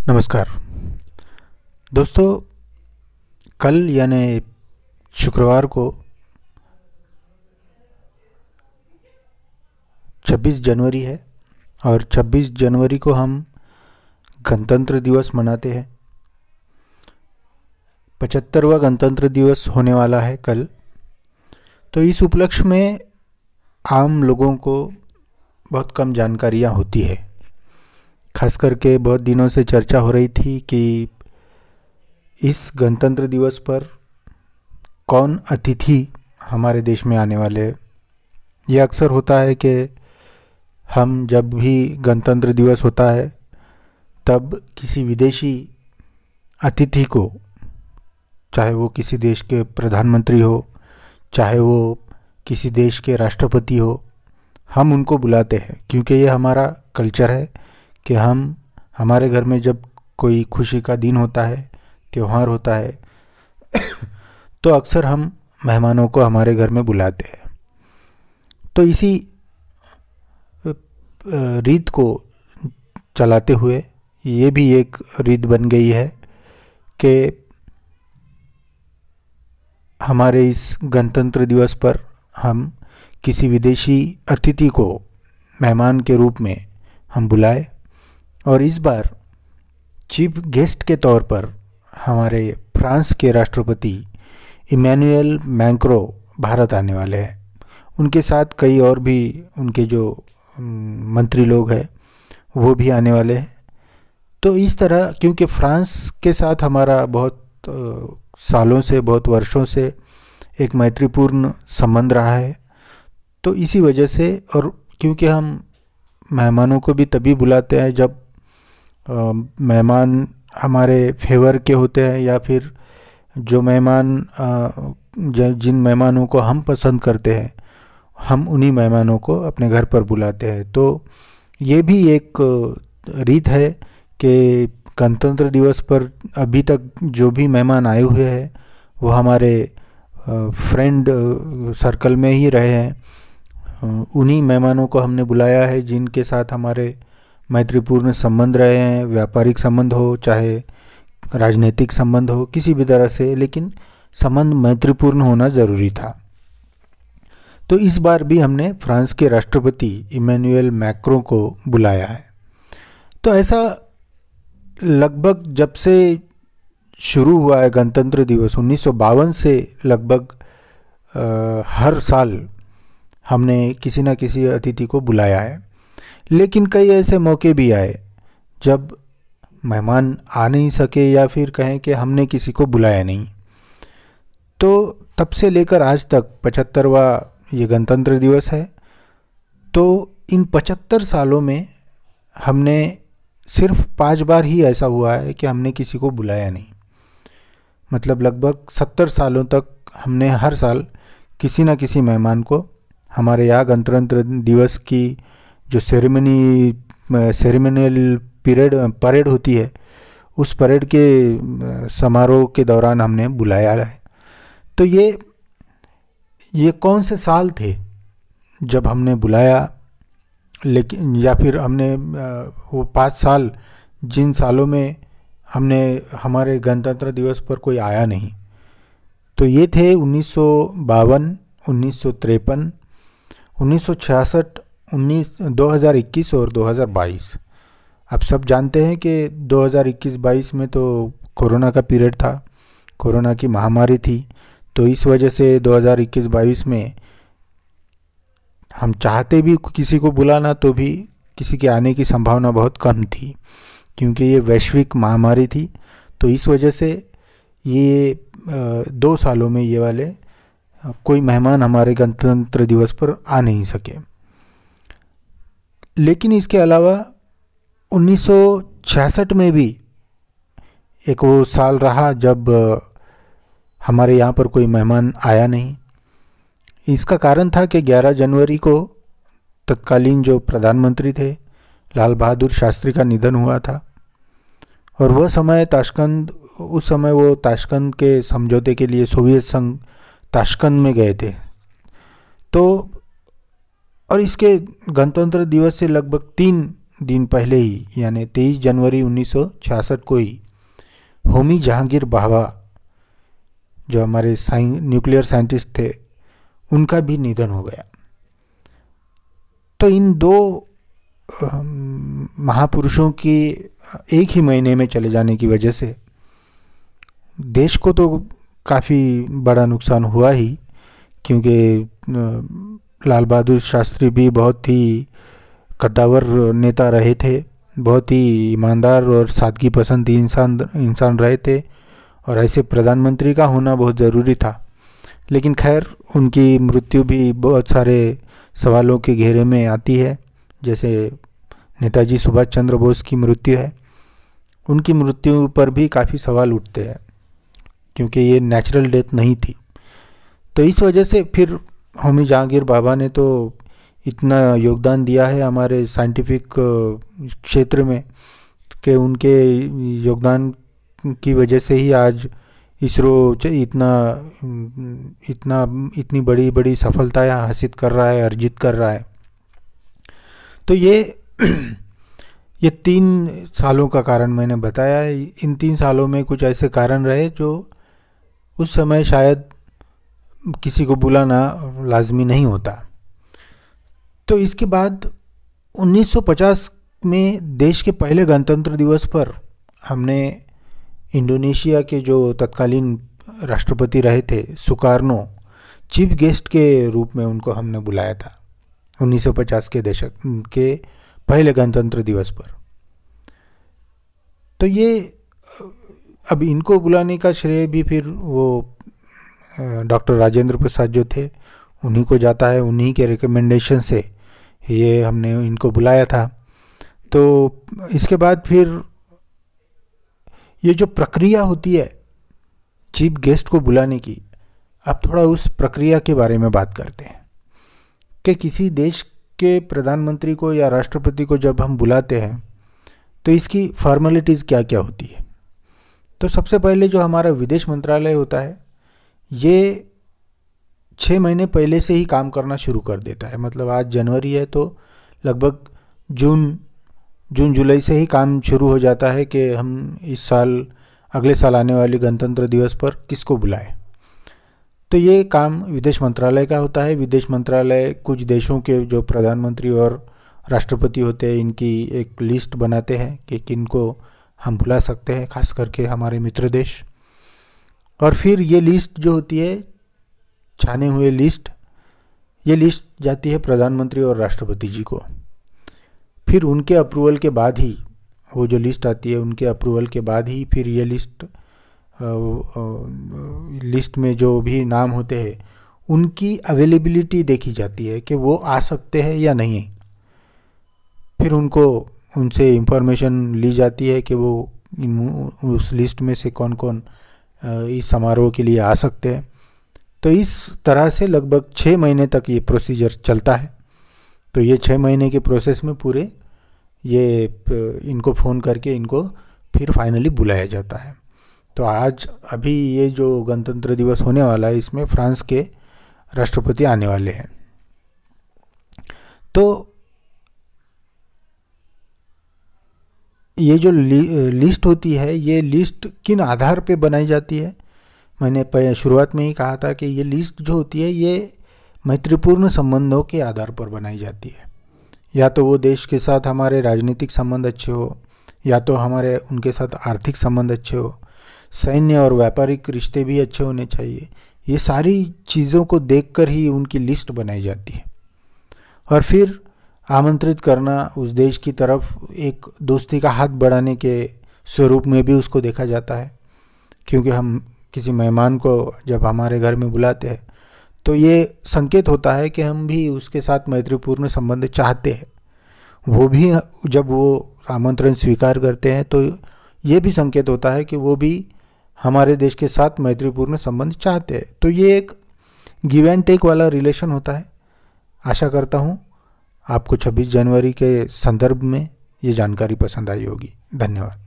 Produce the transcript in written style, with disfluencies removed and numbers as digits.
नमस्कार दोस्तों। कल यानी शुक्रवार को 26 जनवरी है और 26 जनवरी को हम गणतंत्र दिवस मनाते हैं। 75वां गणतंत्र दिवस होने वाला है कल। तो इस उपलक्ष्य में आम लोगों को बहुत कम जानकारियाँ होती है। खास करके बहुत दिनों से चर्चा हो रही थी कि इस गणतंत्र दिवस पर कौन अतिथि हमारे देश में आने वाले हैं। यह अक्सर होता है कि हम जब भी गणतंत्र दिवस होता है तब किसी विदेशी अतिथि को, चाहे वो किसी देश के प्रधानमंत्री हो, चाहे वो किसी देश के राष्ट्रपति हो, हम उनको बुलाते हैं क्योंकि ये हमारा कल्चर है कि हमारे घर में जब कोई खुशी का दिन होता है, त्यौहार होता है तो अक्सर हम मेहमानों को हमारे घर में बुलाते हैं। तो इसी रीत को चलाते हुए ये भी एक रीत बन गई है कि हमारे इस गणतंत्र दिवस पर हम किसी विदेशी अतिथि को मेहमान के रूप में हम बुलाए। और इस बार चीफ गेस्ट के तौर पर हमारे फ्रांस के राष्ट्रपति इमैनुअल मैक्रों भारत आने वाले हैं। उनके साथ कई और भी उनके जो मंत्री लोग हैं वो भी आने वाले हैं। तो इस तरह, क्योंकि फ्रांस के साथ हमारा बहुत सालों से, बहुत वर्षों से एक मैत्रीपूर्ण संबंध रहा है, तो इसी वजह से, और क्योंकि हम मेहमानों को भी तभी बुलाते हैं जब मेहमान हमारे फेवर के होते हैं, या फिर जो मेहमान जिन मेहमानों को हम पसंद करते हैं हम उन्हीं मेहमानों को अपने घर पर बुलाते हैं। तो ये भी एक रीत है कि गणतंत्र दिवस पर अभी तक जो भी मेहमान आए हुए हैं वो हमारे फ्रेंड सर्कल में ही रहे हैं। उन्हीं मेहमानों को हमने बुलाया है जिनके साथ हमारे मैत्रीपूर्ण संबंध रहे हैं, व्यापारिक संबंध हो चाहे राजनीतिक संबंध हो, किसी भी तरह से, लेकिन संबंध मैत्रीपूर्ण होना ज़रूरी था। तो इस बार भी हमने फ्रांस के राष्ट्रपति इमैनुअल मैक्रों को बुलाया है। तो ऐसा लगभग जब से शुरू हुआ है गणतंत्र दिवस 1952 से लगभग हर साल हमने किसी न किसी अतिथि को बुलाया है। लेकिन कई ऐसे मौके भी आए जब मेहमान आ नहीं सके, या फिर कहें कि हमने किसी को बुलाया नहीं। तो तब से लेकर आज तक 75वां ये गणतंत्र दिवस है। तो इन 75 सालों में हमने सिर्फ 5 बार ही ऐसा हुआ है कि हमने किसी को बुलाया नहीं। मतलब लगभग 70 सालों तक हमने हर साल किसी न किसी मेहमान को हमारे यहाँ गणतंत्र दिवस की जो सेरेमनियल परेड होती है, उस परेड के समारोह के दौरान हमने बुलाया है। तो ये कौन से साल थे जब हमने बुलाया, लेकिन या फिर हमने वो 5 साल जिन सालों में हमने हमारे गणतंत्र दिवस पर कोई आया नहीं, तो ये थे 1952, 1953, 1966, 2021 और 2022। आप सब जानते हैं कि 2021-22 में तो कोरोना का पीरियड था, कोरोना की महामारी थी। तो इस वजह से 2021-22 में हम चाहते भी किसी को बुलाना तो भी किसी के आने की संभावना बहुत कम थी, क्योंकि ये वैश्विक महामारी थी। तो इस वजह से ये 2 सालों में ये वाले कोई मेहमान हमारे गणतंत्र दिवस पर आ नहीं सके। लेकिन इसके अलावा 1966 में भी एक वो साल रहा जब हमारे यहाँ पर कोई मेहमान आया नहीं। इसका कारण था कि 11 जनवरी को तत्कालीन जो प्रधानमंत्री थे लाल बहादुर शास्त्री का निधन हुआ था। और वह समय उस समय वो ताशकंद के समझौते के लिए सोवियत संघ ताशकंद में गए थे। तो और इसके गणतंत्र दिवस से लगभग 3 दिन पहले ही यानी 23 जनवरी 1966 को ही होमी जहांगीर भाभा जो हमारे न्यूक्लियर साइंटिस्ट थे उनका भी निधन हो गया। तो इन दो महापुरुषों की एक ही महीने में चले जाने की वजह से देश को तो काफ़ी बड़ा नुकसान हुआ ही, क्योंकि लाल बहादुर शास्त्री भी बहुत ही कद्दावर नेता रहे थे, बहुत ही ईमानदार और सादगी पसंद इंसान रहे थे और ऐसे प्रधानमंत्री का होना बहुत ज़रूरी था। लेकिन खैर उनकी मृत्यु भी बहुत सारे सवालों के घेरे में आती है। जैसे नेताजी सुभाष चंद्र बोस की मृत्यु है, उनकी मृत्यु पर भी काफ़ी सवाल उठते हैं क्योंकि ये नेचुरल डेथ नहीं थी। तो इस वजह से फिर होमी जहांगीर भाभा ने तो इतना योगदान दिया है हमारे साइंटिफिक क्षेत्र में कि उनके योगदान की वजह से ही आज इसरो इतनी बड़ी बड़ी सफलताएं हासिल कर रहा है, अर्जित कर रहा है। तो ये 3 सालों का कारण मैंने बताया है। इन 3 सालों में कुछ ऐसे कारण रहे जो उस समय शायद किसी को बुलाना लाजमी नहीं होता। तो इसके बाद 1950 में देश के पहले गणतंत्र दिवस पर हमने इंडोनेशिया के जो तत्कालीन राष्ट्रपति रहे थे सुकार्नो, चीफ गेस्ट के रूप में उनको हमने बुलाया था 1950 के दशक के पहले गणतंत्र दिवस पर। तो ये अब इनको बुलाने का श्रेय भी फिर वो डॉक्टर राजेंद्र प्रसाद जो थे उन्हीं को जाता है, उन्हीं के रिकमेंडेशन से ये हमने इनको बुलाया था। तो इसके बाद फिर ये जो प्रक्रिया होती है चीफ गेस्ट को बुलाने की, अब थोड़ा उस प्रक्रिया के बारे में बात करते हैं कि किसी देश के प्रधानमंत्री को या राष्ट्रपति को जब हम बुलाते हैं तो इसकी फॉर्मेलिटीज़ क्या क्या होती है। तो सबसे पहले जो हमारा विदेश मंत्रालय होता है ये 6 महीने पहले से ही काम करना शुरू कर देता है। मतलब आज जनवरी है तो लगभग जून जुलाई से ही काम शुरू हो जाता है कि हम इस साल अगले साल आने वाले गणतंत्र दिवस पर किसको बुलाएं। तो ये काम विदेश मंत्रालय का होता है। विदेश मंत्रालय कुछ देशों के जो प्रधानमंत्री और राष्ट्रपति होते हैं इनकी एक लिस्ट बनाते हैं कि किनको हम बुला सकते हैं, खास करके हमारे मित्र देश। और फिर ये लिस्ट जो होती है छाने हुए लिस्ट, ये लिस्ट जाती है प्रधानमंत्री और राष्ट्रपति जी को। फिर उनके अप्रूवल के बाद ही वो जो लिस्ट आती है उनके अप्रूवल के बाद ही फिर ये लिस्ट में जो भी नाम होते हैं उनकी अवेलेबिलिटी देखी जाती है कि वो आ सकते हैं या नहीं। फिर उनसे इंफॉर्मेशन ली जाती है कि वो उस लिस्ट में से कौन कौन इस समारोह के लिए आ सकते हैं। तो इस तरह से लगभग 6 महीने तक ये प्रोसीजर चलता है। तो ये 6 महीने के प्रोसेस में पूरे ये इनको फ़ोन करके इनको फिर फाइनली बुलाया जाता है। तो आज अभी ये जो गणतंत्र दिवस होने वाला है इसमें फ्रांस के राष्ट्रपति आने वाले हैं। तो ये जो लिस्ट होती है ये लिस्ट किन आधार पे बनाई जाती है, मैंने शुरुआत में ही कहा था कि ये लिस्ट जो होती है ये मैत्रीपूर्ण संबंधों के आधार पर बनाई जाती है। या तो वो देश के साथ हमारे राजनीतिक संबंध अच्छे हो, या तो हमारे उनके साथ आर्थिक संबंध अच्छे हो, सैन्य और व्यापारिक रिश्ते भी अच्छे होने चाहिए। ये सारी चीज़ों को देखकर ही उनकी लिस्ट बनाई जाती है और फिर आमंत्रित करना उस देश की तरफ एक दोस्ती का हाथ बढ़ाने के स्वरूप में भी उसको देखा जाता है। क्योंकि हम किसी मेहमान को जब हमारे घर में बुलाते हैं तो ये संकेत होता है कि हम भी उसके साथ मैत्रीपूर्ण संबंध चाहते हैं। वो भी जब वो आमंत्रण स्वीकार करते हैं तो ये भी संकेत होता है कि वो भी हमारे देश के साथ मैत्रीपूर्ण संबंध चाहते हैं। तो ये एक गिव एंड टेक वाला रिलेशन होता है। आशा करता हूँ आपको 26 जनवरी के संदर्भ में ये जानकारी पसंद आई होगी। धन्यवाद।